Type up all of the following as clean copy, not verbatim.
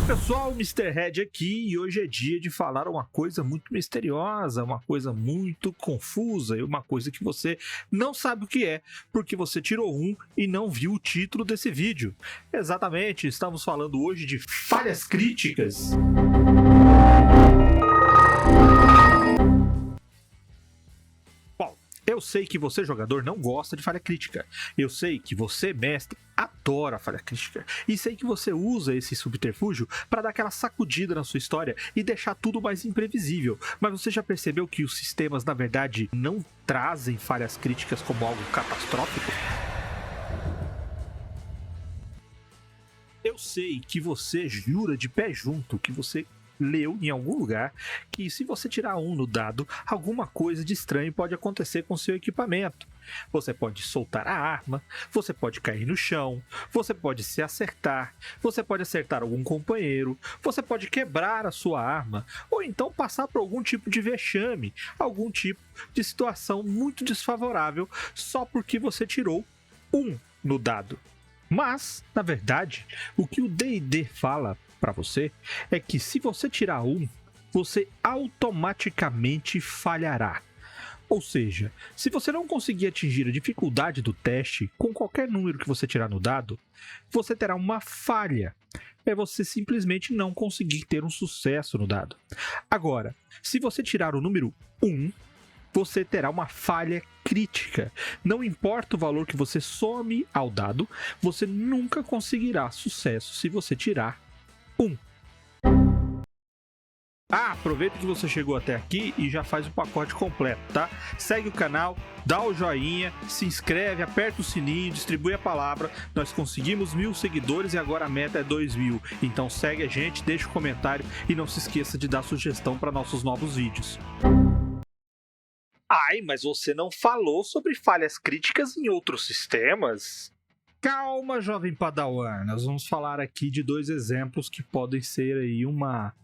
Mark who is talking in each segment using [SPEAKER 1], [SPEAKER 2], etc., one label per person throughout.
[SPEAKER 1] Pessoal, Mr. Red aqui e hoje é dia de falar uma coisa muito misteriosa, uma coisa muito confusa e uma coisa que você não sabe o que é, porque você tirou um e não viu o título desse vídeo. Exatamente, estamos falando hoje de falhas críticas. Eu sei que você, jogador, não gosta de falha crítica. Eu sei que você, mestre, adora falha crítica. E sei que você usa esse subterfúgio para dar aquela sacudida na sua história e deixar tudo mais imprevisível. Mas você já percebeu que os sistemas, na verdade, não trazem falhas críticas como algo catastrófico? Eu sei que você jura de pé junto que você leu em algum lugar que se você tirar um no dado, alguma coisa de estranho pode acontecer com seu equipamento. Você pode soltar a arma, você pode cair no chão, você pode se acertar, você pode acertar algum companheiro, você pode quebrar a sua arma, ou então passar por algum tipo de vexame, algum tipo de situação muito desfavorável só porque você tirou um no dado. Mas, na verdade, o que o D&D fala para você é que se você tirar um, você automaticamente falhará. Ou seja, se você não conseguir atingir a dificuldade do teste com qualquer número que você tirar no dado, você terá uma falha. É você simplesmente não conseguir ter um sucesso no dado. Agora, se você tirar o número 1, você terá uma falha crítica. Não importa o valor que você some ao dado, você nunca conseguirá sucesso se você tirar 1. Aproveita que você chegou até aqui e já faz o pacote completo, tá? Segue o canal, dá o joinha, se inscreve, aperta o sininho, distribui a palavra. Nós conseguimos 1000 seguidores e agora a meta é 2000. Então segue a gente, deixa o comentário e não se esqueça de dar sugestão para nossos novos vídeos. Ai, mas você não falou sobre falhas críticas em outros sistemas? Calma, jovem Padawan, nós vamos falar aqui de dois exemplos que podem ser aí uma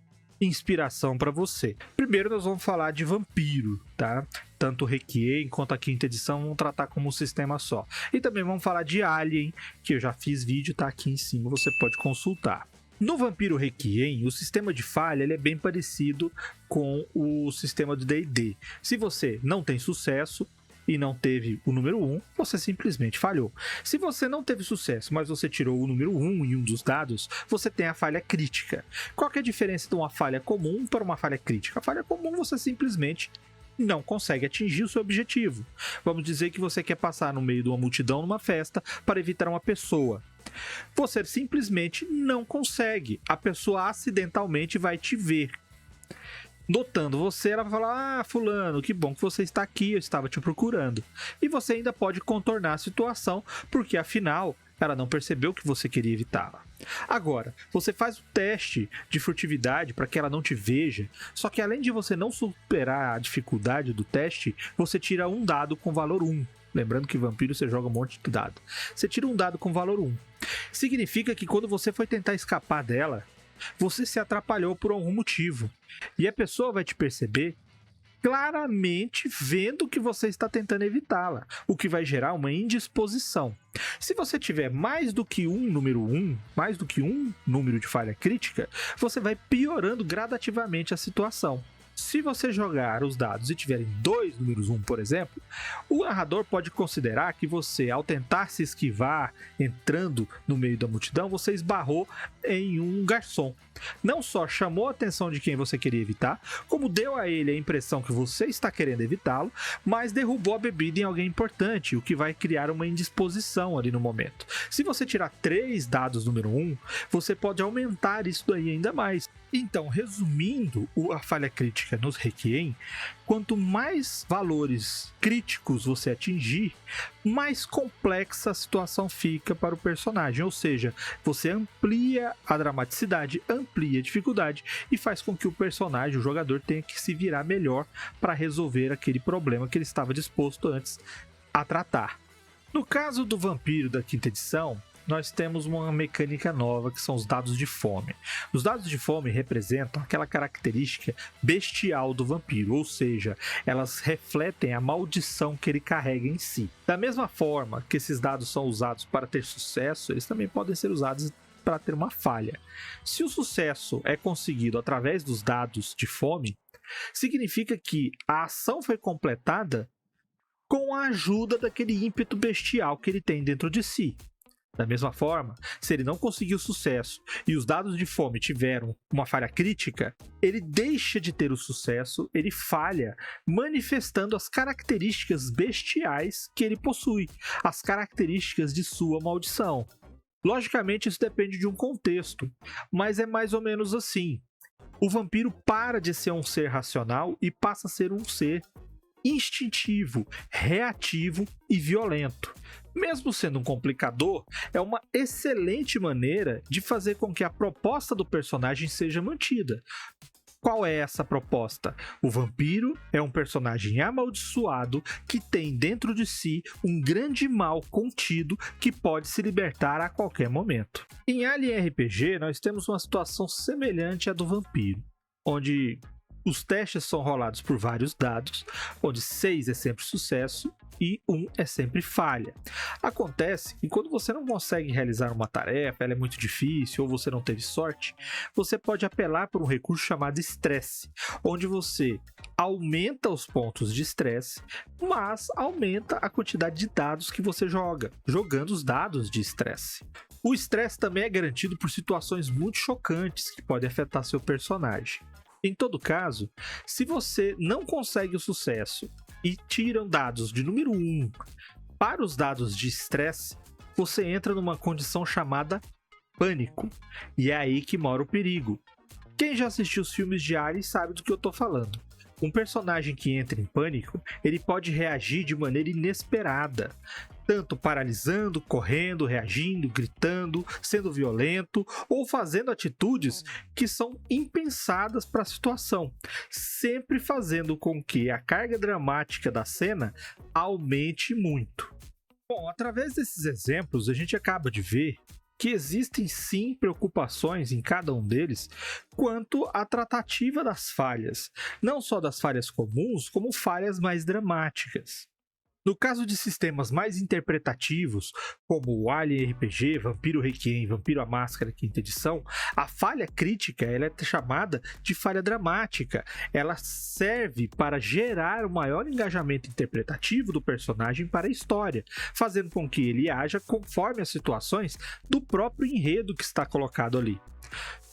[SPEAKER 1] inspiração para você. Primeiro nós vamos falar de Vampiro, tá? Tanto o Requiem quanto a quinta edição vão tratar como um sistema só. E também vamos falar de Alien, que eu já fiz vídeo, tá aqui em cima, você pode consultar. No Vampiro Requiem, o sistema de falha ele é bem parecido com o sistema do D&D. Se você não tem sucesso e não teve o número 1, você simplesmente falhou. Se você não teve sucesso, mas você tirou o número 1 em um dos dados, você tem a falha crítica. Qual que é a diferença de uma falha comum para uma falha crítica? A falha comum você simplesmente não consegue atingir o seu objetivo. Vamos dizer que você quer passar no meio de uma multidão numa festa para evitar uma pessoa. Você simplesmente não consegue. A pessoa acidentalmente vai te ver. Notando você, ela vai falar: ah, fulano, que bom que você está aqui, eu estava te procurando. E você ainda pode contornar a situação, porque afinal, ela não percebeu que você queria evitá-la. Agora, você faz o teste de furtividade para que ela não te veja, só que além de você não superar a dificuldade do teste, você tira um dado com valor 1. Lembrando que vampiro você joga um monte de dado. Você tira um dado com valor 1. Significa que quando você foi tentar escapar dela, você se atrapalhou por algum motivo. E a pessoa vai te perceber claramente vendo que você está tentando evitá-la, o que vai gerar uma indisposição. Se você tiver mais do que um número de falha crítica, você vai piorando gradativamente a situação. Se você jogar os dados e tiverem 2 números 1, por exemplo, o narrador pode considerar que você, ao tentar se esquivar entrando no meio da multidão, você esbarrou em um garçom. Não só chamou a atenção de quem você queria evitar, como deu a ele a impressão que você está querendo evitá-lo, mas derrubou a bebida em alguém importante, o que vai criar uma indisposição ali no momento. Se você tirar 3 dados número 1, você pode aumentar isso daí ainda mais. Então, resumindo a falha crítica nos Requiem, quanto mais valores críticos você atingir, mais complexa a situação fica para o personagem. Ou seja, você amplia a dramaticidade, amplia a dificuldade e faz com que o personagem, o jogador, tenha que se virar melhor para resolver aquele problema que ele estava disposto antes a tratar. No caso do Vampiro da quinta edição, nós temos uma mecânica nova que são os dados de fome. Os dados de fome representam aquela característica bestial do vampiro, ou seja, elas refletem a maldição que ele carrega em si. Da mesma forma que esses dados são usados para ter sucesso, eles também podem ser usados para ter uma falha. Se o sucesso é conseguido através dos dados de fome, significa que a ação foi completada com a ajuda daquele ímpeto bestial que ele tem dentro de si. Da mesma forma, se ele não conseguiu sucesso e os dados de fome tiveram uma falha crítica, ele deixa de ter o sucesso, ele falha, manifestando as características bestiais que ele possui, as características de sua maldição. Logicamente, isso depende de um contexto, mas é mais ou menos assim. O vampiro para de ser um ser racional e passa a ser um ser instintivo, reativo e violento. Mesmo sendo um complicador, é uma excelente maneira de fazer com que a proposta do personagem seja mantida. Qual é essa proposta? O vampiro é um personagem amaldiçoado que tem dentro de si um grande mal contido que pode se libertar a qualquer momento. Em Alien RPG, nós temos uma situação semelhante à do vampiro, onde os testes são rolados por vários dados, onde 6 é sempre sucesso e 1 é sempre falha. Acontece que quando você não consegue realizar uma tarefa, ela é muito difícil ou você não teve sorte, você pode apelar por um recurso chamado estresse, onde você aumenta os pontos de estresse, mas aumenta a quantidade de dados que você joga, jogando os dados de estresse. O estresse também é garantido por situações muito chocantes que podem afetar seu personagem. Em todo caso, se você não consegue o sucesso e tiram dados de número 1 para os dados de estresse, você entra numa condição chamada pânico. E é aí que mora o perigo. Quem já assistiu os filmes de Alien sabe do que eu estou falando. Um personagem que entra em pânico, ele pode reagir de maneira inesperada, tanto paralisando, correndo, reagindo, gritando, sendo violento ou fazendo atitudes que são impensadas para a situação, sempre fazendo com que a carga dramática da cena aumente muito. Bom, através desses exemplos, a gente acaba de ver que existem sim preocupações em cada um deles quanto à tratativa das falhas, não só das falhas comuns, como falhas mais dramáticas. No caso de sistemas mais interpretativos, como o Alien RPG, Vampiro Requiem, Vampiro a Máscara, quinta edição, a falha crítica ela é chamada de falha dramática. Ela serve para gerar o maior engajamento interpretativo do personagem para a história, fazendo com que ele haja conforme as situações do próprio enredo que está colocado ali.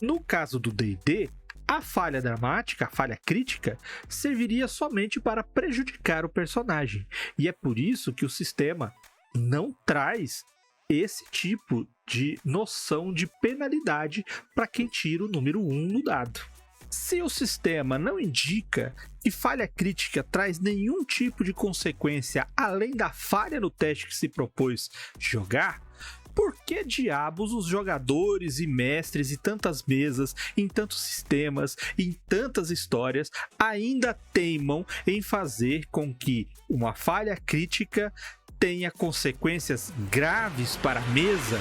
[SPEAKER 1] No caso do D&D, a falha dramática, a falha crítica, serviria somente para prejudicar o personagem. E é por isso que o sistema não traz esse tipo de noção de penalidade para quem tira o número 1 no dado. Se o sistema não indica que falha crítica traz nenhum tipo de consequência além da falha no teste que se propôs jogar, por que diabos os jogadores e mestres e tantas mesas, em tantos sistemas, em tantas histórias, ainda teimam em fazer com que uma falha crítica tenha consequências graves para a mesa?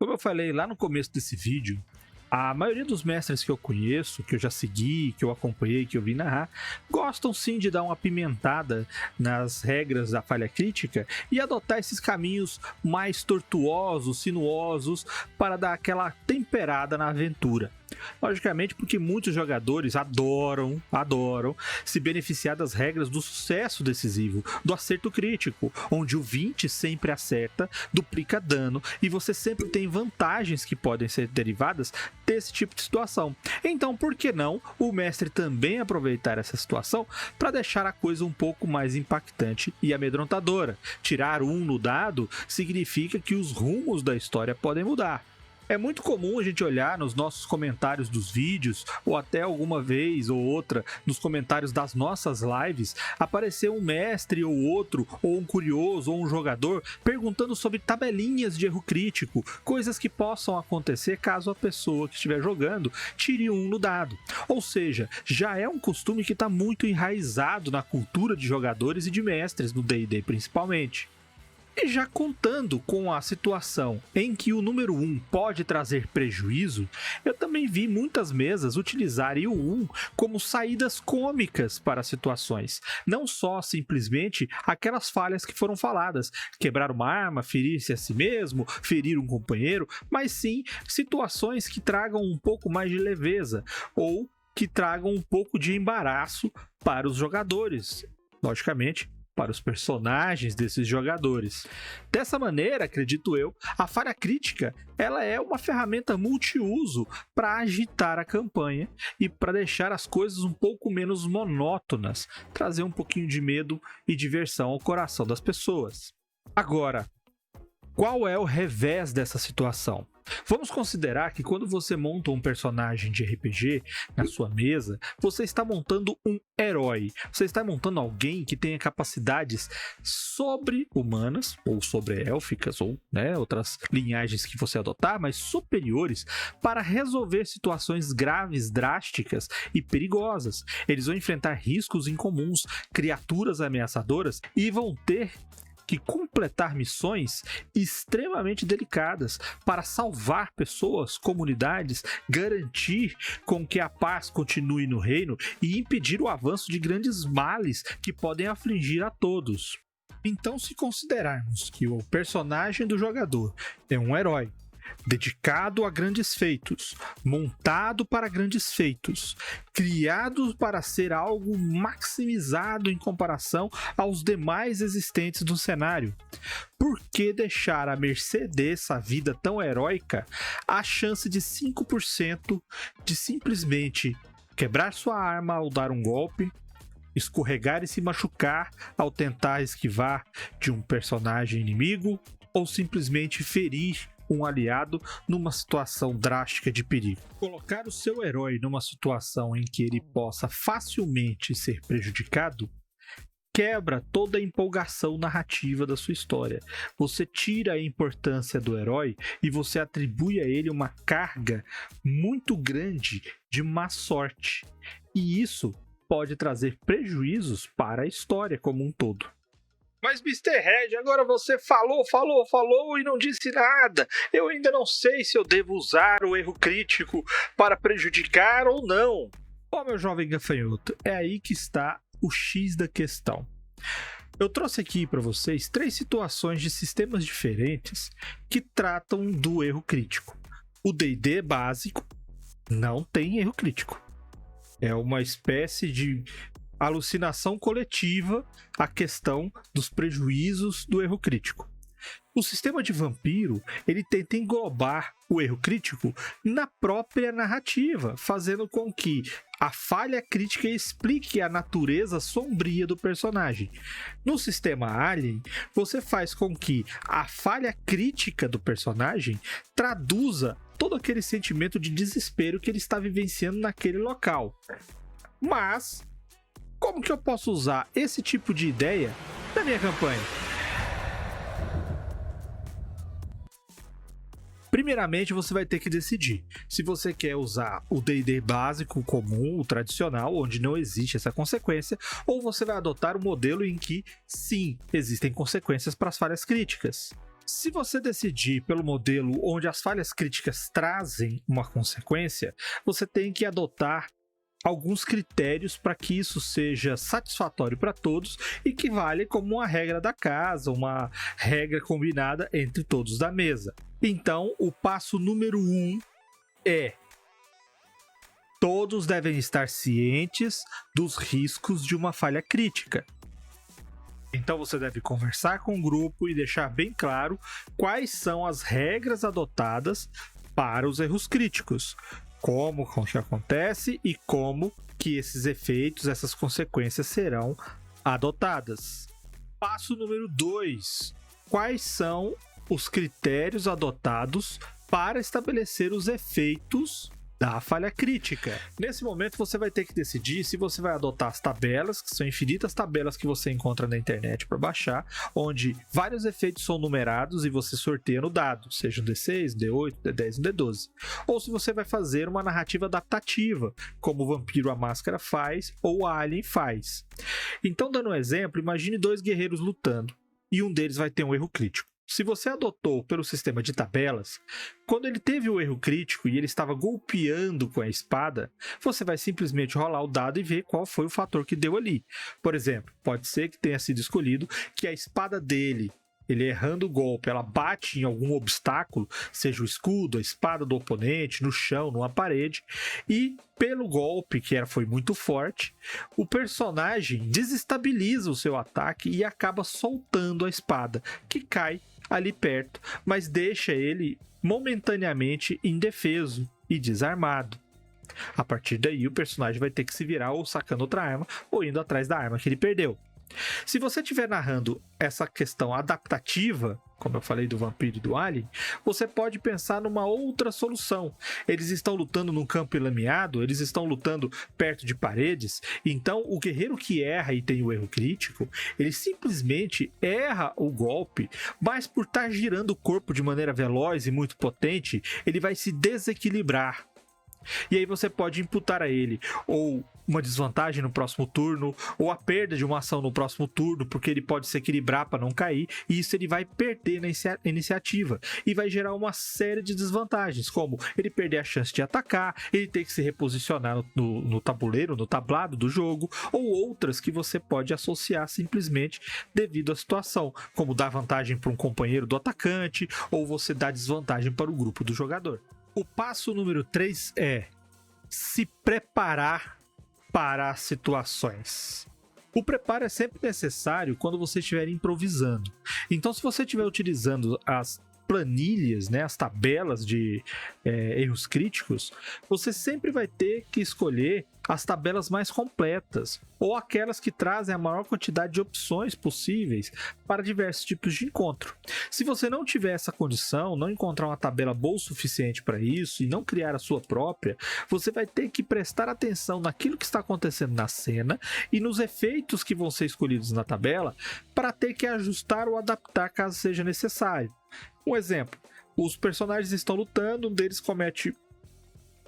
[SPEAKER 1] Como eu falei lá no começo desse vídeo, a maioria dos mestres que eu conheço, que eu já segui, que eu acompanhei, que eu vi narrar, gostam sim de dar uma apimentada nas regras da falha crítica e adotar esses caminhos mais tortuosos, sinuosos, para dar aquela temperada na aventura. Logicamente porque muitos jogadores adoram se beneficiar das regras do sucesso decisivo, do acerto crítico, onde o 20 sempre acerta, duplica dano e você sempre tem vantagens que podem ser derivadas desse tipo de situação. Então, por que não o mestre também aproveitar essa situação para deixar a coisa um pouco mais impactante e amedrontadora? Tirar 1 no dado significa que os rumos da história podem mudar. É muito comum a gente olhar nos nossos comentários dos vídeos, ou até alguma vez ou outra nos comentários das nossas lives, aparecer um mestre ou outro, ou um curioso, ou um jogador, perguntando sobre tabelinhas de erro crítico, coisas que possam acontecer caso a pessoa que estiver jogando tire 1 no dado. Ou seja, já é um costume que está muito enraizado na cultura de jogadores e de mestres no D&D principalmente. E já contando com a situação em que o número 1 pode trazer prejuízo, eu também vi muitas mesas utilizarem o 1 como saídas cômicas para situações. Não só simplesmente aquelas falhas que foram faladas, quebrar uma arma, ferir-se a si mesmo, ferir um companheiro, mas sim situações que tragam um pouco mais de leveza ou que tragam um pouco de embaraço para os jogadores. Logicamente, para os personagens desses jogadores. Dessa maneira, acredito eu, a falha crítica ela é uma ferramenta multiuso para agitar a campanha e para deixar as coisas um pouco menos monótonas, trazer um pouquinho de medo e diversão ao coração das pessoas. Agora, qual é o revés dessa situação? Vamos considerar que quando você monta um personagem de RPG na sua mesa, você está montando um herói. Você está montando alguém que tenha capacidades sobre-humanas, ou sobre-élficas, ou outras linhagens que você adotar, mas superiores para resolver situações graves, drásticas e perigosas. Eles vão enfrentar riscos incomuns, criaturas ameaçadoras e vão ter que completar missões extremamente delicadas para salvar pessoas, comunidades, garantir com que a paz continue no reino e impedir o avanço de grandes males que podem afligir a todos. Então, se considerarmos que o personagem do jogador é um herói, dedicado a grandes feitos, montado para grandes feitos, criado para ser algo maximizado em comparação aos demais existentes do cenário. Por que deixar à mercê dessa vida tão heróica a chance de 5% de simplesmente quebrar sua arma ao dar um golpe, escorregar e se machucar ao tentar esquivar de um personagem inimigo ou simplesmente ferir um aliado numa situação drástica de perigo? Colocar o seu herói numa situação em que ele possa facilmente ser prejudicado quebra toda a empolgação narrativa da sua história. Você tira a importância do herói e você atribui a ele uma carga muito grande de má sorte. E isso pode trazer prejuízos para a história como um todo. Mas, Mr. Red, agora você falou e não disse nada. Eu ainda não sei se eu devo usar o erro crítico para prejudicar ou não. Meu jovem gafanhoto, é aí que está o X da questão. Eu trouxe aqui para vocês 3 situações de sistemas diferentes que tratam do erro crítico. O D&D básico não tem erro crítico. É uma espécie de alucinação coletiva a questão dos prejuízos do erro crítico. O sistema de vampiro, ele tenta englobar o erro crítico na própria narrativa, fazendo com que a falha crítica explique a natureza sombria do personagem. No sistema Alien, você faz com que a falha crítica do personagem traduza todo aquele sentimento de desespero que ele está vivenciando naquele local. Mas como que eu posso usar esse tipo de ideia na minha campanha? Primeiramente, você vai ter que decidir se você quer usar o D&D básico, comum, o tradicional, onde não existe essa consequência, ou você vai adotar um modelo em que, sim, existem consequências para as falhas críticas. Se você decidir pelo modelo onde as falhas críticas trazem uma consequência, você tem que adotar alguns critérios para que isso seja satisfatório para todos e que vale como uma regra da casa, uma regra combinada entre todos da mesa. Então, o passo número 1 é: todos devem estar cientes dos riscos de uma falha crítica. Então você deve conversar com o grupo e deixar bem claro quais são as regras adotadas para os erros críticos. Como que acontece e como que esses efeitos, essas consequências serão adotadas. Passo número 2. Quais são os critérios adotados para estabelecer os efeitos da falha crítica? Nesse momento você vai ter que decidir se você vai adotar as tabelas, que são infinitas tabelas que você encontra na internet para baixar, onde vários efeitos são numerados e você sorteia no dado, seja um D6, D8, D10 e D12. Ou se você vai fazer uma narrativa adaptativa, como o Vampiro a Máscara faz ou a Alien faz. Então, dando um exemplo, imagine 2 guerreiros lutando. e um deles vai ter um erro crítico. Se você adotou pelo sistema de tabelas, quando ele teve o erro crítico e ele estava golpeando com a espada, você vai simplesmente rolar o dado e ver qual foi o fator que deu ali. Por exemplo, pode ser que tenha sido escolhido que a espada dele, ele errando o golpe, ela bate em algum obstáculo, seja o escudo, a espada do oponente, no chão, numa parede, e pelo golpe, que foi muito forte, o personagem desestabiliza o seu ataque e acaba soltando a espada, que cai ali perto, mas deixa ele momentaneamente indefeso e desarmado. A partir daí, o personagem vai ter que se virar ou sacando outra arma ou indo atrás da arma que ele perdeu. Se você estiver narrando essa questão adaptativa, como eu falei do vampiro e do alien, você pode pensar numa outra solução. Eles estão lutando num campo lameado, eles estão lutando perto de paredes, então o guerreiro que erra e tem o erro crítico, ele simplesmente erra o golpe, mas por estar girando o corpo de maneira veloz e muito potente, ele vai se desequilibrar. E aí você pode imputar a ele ou uma desvantagem no próximo turno, ou a perda de uma ação no próximo turno, porque ele pode se equilibrar para não cair, e isso ele vai perder na iniciativa, e vai gerar uma série de desvantagens, como ele perder a chance de atacar, ele ter que se reposicionar no tabuleiro, no tablado do jogo, ou outras que você pode associar simplesmente devido à situação, como dar vantagem para um companheiro do atacante, ou você dar desvantagem para o grupo do jogador. O passo número 3 é se preparar para as situações. O preparo é sempre necessário quando você estiver improvisando. Então, se você estiver utilizando as planilhas, né, as tabelas de erros críticos, você sempre vai ter que escolher as tabelas mais completas ou aquelas que trazem a maior quantidade de opções possíveis para diversos tipos de encontro. Se você não tiver essa condição, não encontrar uma tabela boa o suficiente para isso e não criar a sua própria, você vai ter que prestar atenção naquilo que está acontecendo na cena e nos efeitos que vão ser escolhidos na tabela para ter que ajustar ou adaptar caso seja necessário. Um exemplo, os personagens estão lutando, um deles comete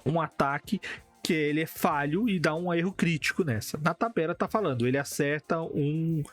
[SPEAKER 1] um ataque que ele é falho e dá um erro crítico nessa. Na tabela está falando, ele acerta um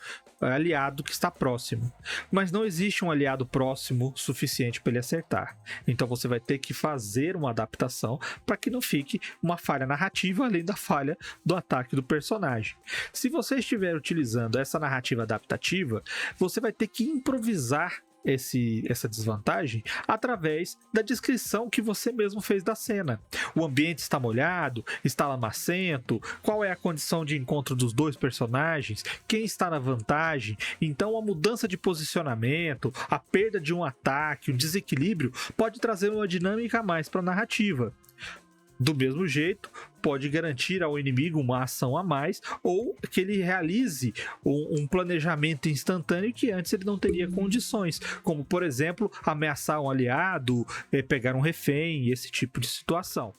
[SPEAKER 1] aliado que está próximo, mas não existe um aliado próximo suficiente para ele acertar. Então você vai ter que fazer uma adaptação para que não fique uma falha narrativa além da falha do ataque do personagem. Se você estiver utilizando essa narrativa adaptativa, você vai ter que improvisar essa desvantagem através da descrição que você mesmo fez da cena. O ambiente está molhado, está lamacento, qual é a condição de encontro dos dois personagens, quem está na vantagem. Então a mudança de posicionamento, a perda de um ataque, o desequilíbrio pode trazer uma dinâmica a mais para a narrativa. Do mesmo jeito, pode garantir ao inimigo uma ação a mais ou que ele realize um planejamento instantâneo que antes ele não teria condições, como, por exemplo, ameaçar um aliado, pegar um refém, esse tipo de situação.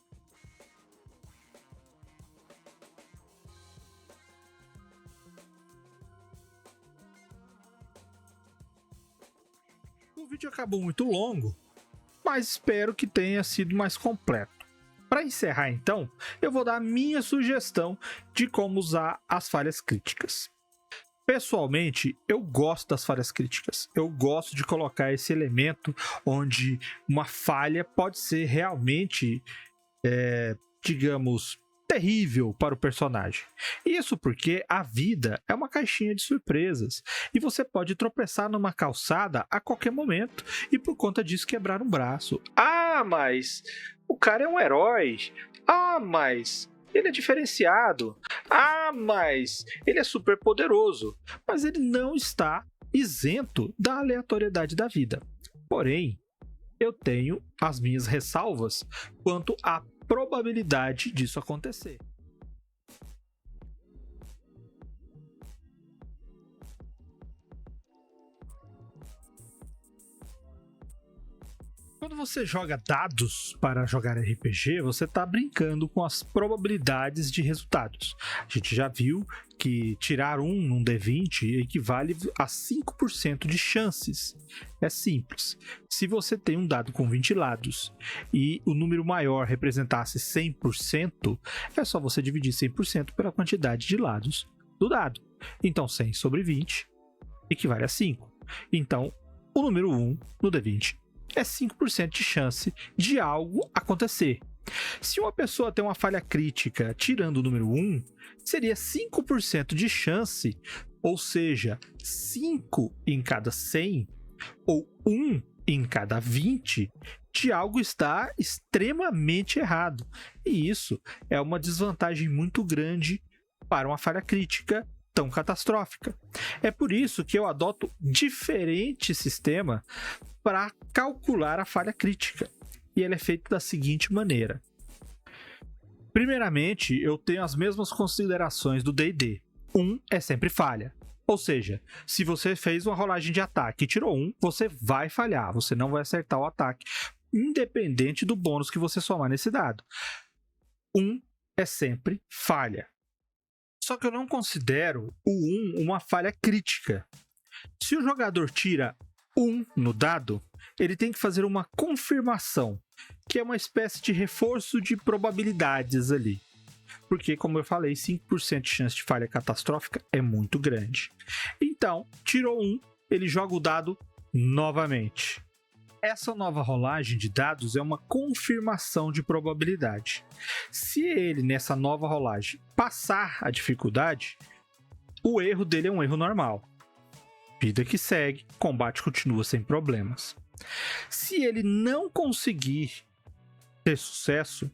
[SPEAKER 1] O vídeo acabou muito longo, mas espero que tenha sido mais completo. Para encerrar, então, eu vou dar a minha sugestão de como usar as falhas críticas. Pessoalmente, eu gosto das falhas críticas. Eu gosto de colocar esse elemento onde uma falha pode ser realmente, digamos, terrível para o personagem. Isso porque a vida é uma caixinha de surpresas e você pode tropeçar numa calçada a qualquer momento e por conta disso quebrar um braço. Ah, mas o cara é um herói. Ah, mas ele é diferenciado. Ah, mas ele é super poderoso. Mas ele não está isento da aleatoriedade da vida. Porém, eu tenho as minhas ressalvas quanto à probabilidade disso acontecer. Quando você joga dados para jogar RPG, você está brincando com as probabilidades de resultados. A gente já viu que tirar 1 num D20 equivale a 5% de chances. É simples. Se você tem um dado com 20 lados e o número maior representasse 100%, é só você dividir 100% pela quantidade de lados do dado. Então 100 sobre 20 equivale a 5. Então, o número 1 no D20 é 5% de chance de algo acontecer. Se uma pessoa tem uma falha crítica tirando o número 1, seria 5% de chance, ou seja, 5 em cada 100, ou 1 em cada 20, de algo estar extremamente errado. E isso é uma desvantagem muito grande para uma falha crítica tão catastrófica. É por isso que eu adoto diferente sistema para calcular a falha crítica. E ele é feito da seguinte maneira. Primeiramente, eu tenho as mesmas considerações do D&D. 1 é sempre falha. Ou seja, se você fez uma rolagem de ataque e tirou 1, você vai falhar, você não vai acertar o ataque, independente do bônus que você somar nesse dado. 1 é sempre falha. Só que eu não considero o 1 uma falha crítica. Se o jogador tira 1 no dado, ele tem que fazer uma confirmação, que é uma espécie de reforço de probabilidades ali. Porque, como eu falei, 5% de chance de falha catastrófica é muito grande. Então, tirou 1, ele joga o dado novamente. Essa nova rolagem de dados é uma confirmação de probabilidade. Se ele, nessa nova rolagem, passar a dificuldade, o erro dele é um erro normal. Vida que segue, combate continua sem problemas. Se ele não conseguir ter sucesso,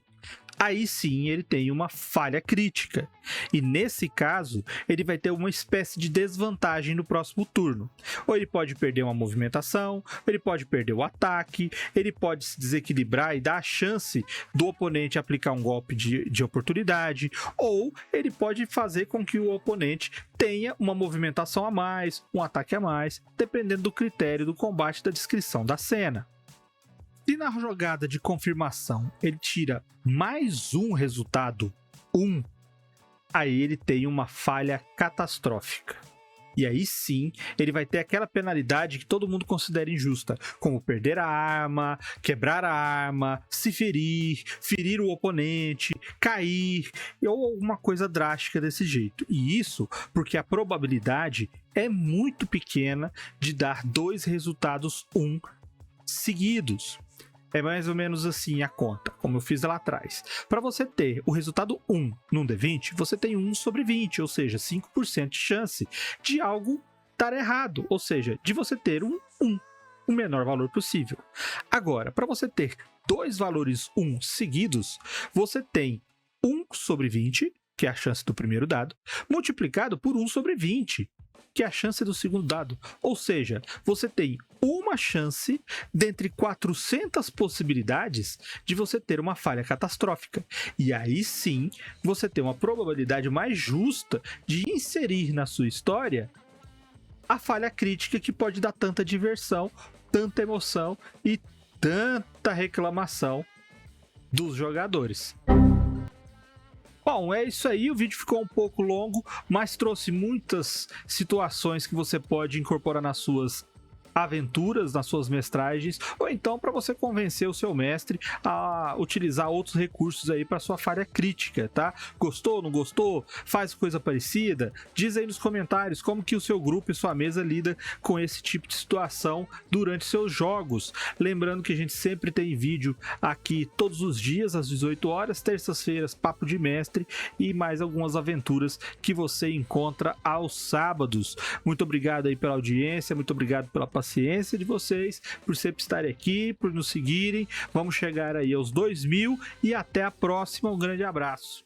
[SPEAKER 1] aí sim ele tem uma falha crítica. E nesse caso, ele vai ter uma espécie de desvantagem no próximo turno. Ou ele pode perder uma movimentação, ou ele pode perder o ataque, ele pode se desequilibrar e dar a chance do oponente aplicar um golpe de oportunidade, ou ele pode fazer com que o oponente tenha uma movimentação a mais, um ataque a mais, dependendo do critério do combate da descrição da cena. Se na jogada de confirmação ele tira mais um resultado 1, aí ele tem uma falha catastrófica. E aí sim, ele vai ter aquela penalidade que todo mundo considera injusta, como perder a arma, quebrar a arma, se ferir, ferir o oponente, cair, ou alguma coisa drástica desse jeito. E isso porque a probabilidade é muito pequena de dar 2 resultados 1 seguidos. É mais ou menos assim a conta, como eu fiz lá atrás. Para você ter o resultado 1 num D20, você tem 1 sobre 20, ou seja, 5% de chance de algo dar errado, ou seja, de você ter um 1, o menor valor possível. Agora, para você ter 2 valores 1 seguidos, você tem 1 sobre 20, que é a chance do primeiro dado, multiplicado por 1 sobre 20, que é a chance do segundo dado. Ou seja, você tem uma chance dentre 400 possibilidades de você ter uma falha catastrófica. E aí sim, você tem uma probabilidade mais justa de inserir na sua história a falha crítica que pode dar tanta diversão, tanta emoção e tanta reclamação dos jogadores. Bom, é isso aí, o vídeo ficou um pouco longo, mas trouxe muitas situações que você pode incorporar nas suas aventuras, nas suas mestragens, ou então para você convencer o seu mestre a utilizar outros recursos aí para sua falha crítica, tá? Gostou, não gostou? Faz coisa parecida? Diz aí nos comentários como que o seu grupo e sua mesa lida com esse tipo de situação durante seus jogos. Lembrando que a gente sempre tem vídeo aqui todos os dias às 18 horas, terças-feiras Papo de Mestre e mais algumas aventuras que você encontra aos sábados. Muito obrigado aí pela audiência, muito obrigado pela paciência de vocês, por sempre estarem aqui, por nos seguirem. Vamos chegar aí aos 2000 e até a próxima. Um grande abraço.